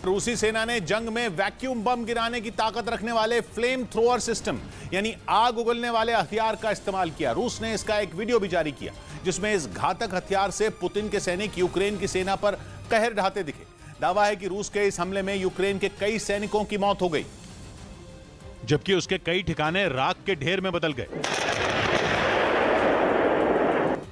रूसी सेना ने जंग में वैक्यूम बम गिराने की ताकत रखने वाले फ्लेम थ्रोअर सिस्टम यानी आग उगलने वाले हथियार का इस्तेमाल किया। रूस ने इसका एक वीडियो भी जारी किया जिसमें इस घातक हथियार से पुतिन के सैनिक यूक्रेन की सेना पर कहर ढाते दिखे। दावा है कि रूस के इस हमले में यूक्रेन के कई सैनिकों की मौत हो गई जबकि उसके कई ठिकाने राख के ढेर में बदल गए।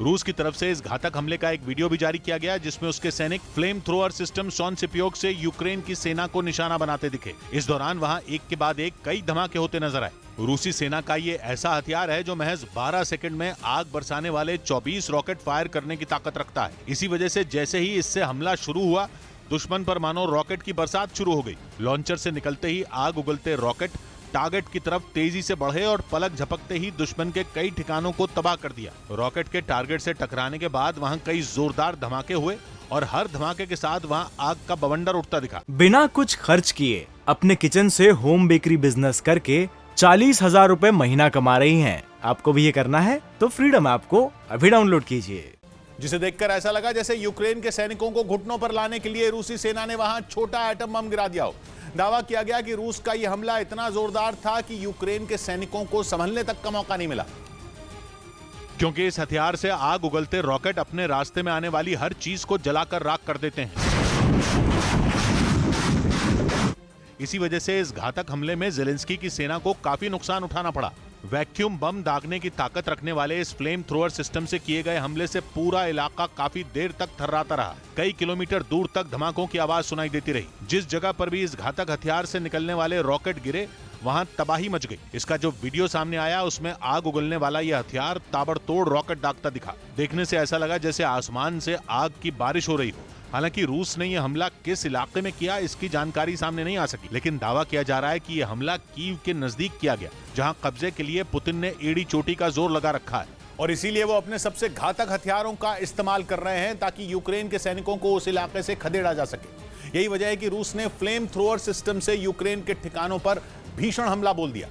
रूस की तरफ से इस घातक हमले का एक वीडियो भी जारी किया गया जिसमें उसके सैनिक फ्लेम थ्रोअर सिस्टम सॉन से उपयोग से यूक्रेन की सेना को निशाना बनाते दिखे। इस दौरान वहां एक के बाद एक कई धमाके होते नजर आए। रूसी सेना का ये ऐसा हथियार है जो महज 12 सेकंड में आग बरसाने वाले 24 रॉकेट फायर करने की ताकत रखता है। इसी वजह से जैसे ही इससे हमला शुरू हुआ, दुश्मन पर मानो रॉकेट की बरसात शुरू हो गई। लॉन्चर से निकलते ही आग उगलते रॉकेट टारगेट की तरफ तेजी से बढ़े और पलक झपकते ही दुश्मन के कई ठिकानों को तबाह कर दिया। रॉकेट के टारगेट से टकराने के बाद वहां कई जोरदार धमाके हुए और हर धमाके के साथ वहां आग का बवंडर उठता दिखा। बिना कुछ खर्च किए अपने किचन से होम बेकरी बिजनेस करके 40,000 रुपए महीना कमा रही हैं। आपको भी ये करना है तो फ्रीडम ऐप को अभी डाउनलोड कीजिए। जिसे देखकर ऐसा लगा जैसे यूक्रेन के सैनिकों को घुटनों पर लाने के लिए रूसी सेना ने वहां छोटा एटम बम गिरा दिया हो। दावा किया गया कि रूस का यह हमला इतना जोरदार था कि यूक्रेन के सैनिकों को संभलने तक का मौका नहीं मिला, क्योंकि इस हथियार से आग उगलते रॉकेट अपने रास्ते में आने वाली हर चीज को जलाकर राख कर देते हैं। इसी वजह से इस घातक हमले में ज़ेलेंस्की की सेना को काफी नुकसान उठाना पड़ा। वैक्यूम बम दागने की ताकत रखने वाले इस फ्लेम थ्रोअर सिस्टम से किए गए हमले से पूरा इलाका काफी देर तक थर्राता रहा। कई किलोमीटर दूर तक धमाकों की आवाज सुनाई देती रही। जिस जगह पर भी इस घातक हथियार से निकलने वाले रॉकेट गिरे वहां तबाही मच गई। इसका जो वीडियो सामने आया उसमें आग उगलने वाला यह हथियार ताबड़तोड़ रॉकेट दागता दिखा। देखने से ऐसा लगा जैसे आसमान से आग की बारिश हो रही हो। हालांकि रूस ने यह हमला किस इलाके में किया इसकी जानकारी सामने नहीं आ सकी, लेकिन दावा किया जा रहा है कि यह हमला कीव के नजदीक किया गया, जहां कब्जे के लिए पुतिन ने एड़ी चोटी का जोर लगा रखा है और इसीलिए वो अपने सबसे घातक हथियारों का इस्तेमाल कर रहे हैं ताकि यूक्रेन के सैनिकों को उस इलाके से खदेड़ा जा सके। यही वजह है कि रूस ने फ्लेम थ्रोअर सिस्टम से यूक्रेन के ठिकानों पर भीषण हमला बोल दिया।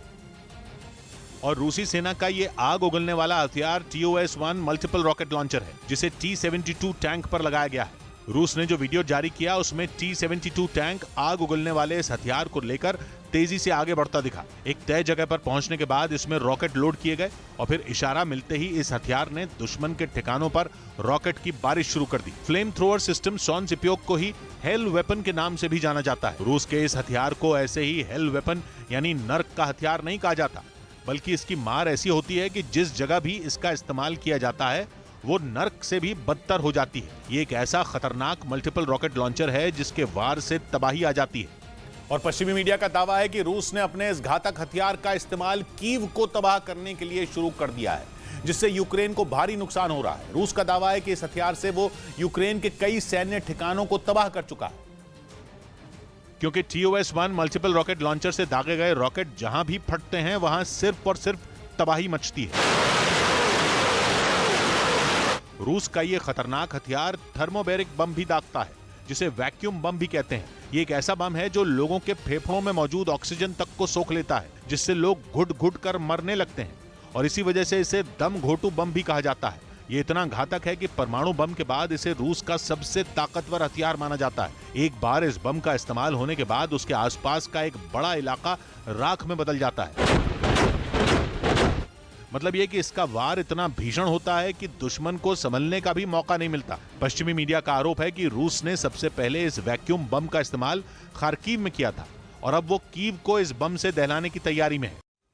और रूसी सेना का ये आग उगलने वाला हथियार TOS-1 मल्टीपल रॉकेट लॉन्चर है जिसे T-72 टैंक पर लगाया गया है। रूस ने जो वीडियो जारी किया उसमें T-72 टैंक आग उगलने वाले इस हथियार को लेकर तेजी से आगे बढ़ता दिखा। एक तय जगह पर पहुंचने के बाद इसमें रॉकेट लोड किए गए और फिर इशारा मिलते ही इस हथियार ने दुश्मन के ठिकानों पर रॉकेट की बारिश शुरू कर दी। फ्लेम थ्रोअर सिस्टम सॉन सिप्योक को ही हेल वेपन के नाम से भी जाना जाता है। रूस के इस हथियार को ऐसे ही हेल वेपन यानी नर्क का हथियार नहीं कहा जाता, बल्कि इसकी मार ऐसी होती है कि जिस जगह भी इसका इस्तेमाल किया जाता है वो नर्क से भी बदतर हो जाती है। ये एक ऐसा खतरनाक मल्टीपल रॉकेट लॉन्चर है जिसके वार से तबाही आ जाती है। और पश्चिमी मीडिया का दावा है कि रूस ने अपने इस घातक हथियार का इस्तेमाल कीव को तबाह करने के लिए शुरू कर दिया है, जिससे यूक्रेन को भारी नुकसान हो रहा है। रूस का दावा है कि इस हथियार से वो यूक्रेन के कई सैन्य ठिकानों को तबाह कर चुका है, क्योंकि TOS-1 मल्टीपल रॉकेट लॉन्चर से दागे गए रॉकेट जहां भी फटते हैं वहां सिर्फ और सिर्फ तबाही मचती है। रूस का ये खतरनाक हथियार थर्मोबैरिक बम भी दागता है, जिसे वैक्यूम बम भी कहते हैं। ये एक ऐसा बम है जो लोगों के फेफड़ों में मौजूद ऑक्सीजन तक को सोख लेता है, जिससे लोग घुट घुट कर मरने लगते हैं और इसी वजह से इसे दम घोटू बम भी कहा जाता है। ये इतना घातक है कि परमाणु बम के बाद इसे रूस का सबसे ताकतवर हथियार माना जाता है। एक बार इस बम का इस्तेमाल होने के बाद उसके आसपास का एक बड़ा इलाका राख में बदल जाता है। मतलब यह कि इसका वार इतना भीषण होता है कि दुश्मन को संभलने का भी मौका नहीं मिलता। पश्चिमी मीडिया का आरोप है कि रूस ने सबसे पहले इस वैक्यूम बम का इस्तेमाल खार्किव में किया था और अब वो कीव को इस बम से दहलाने की तैयारी में है।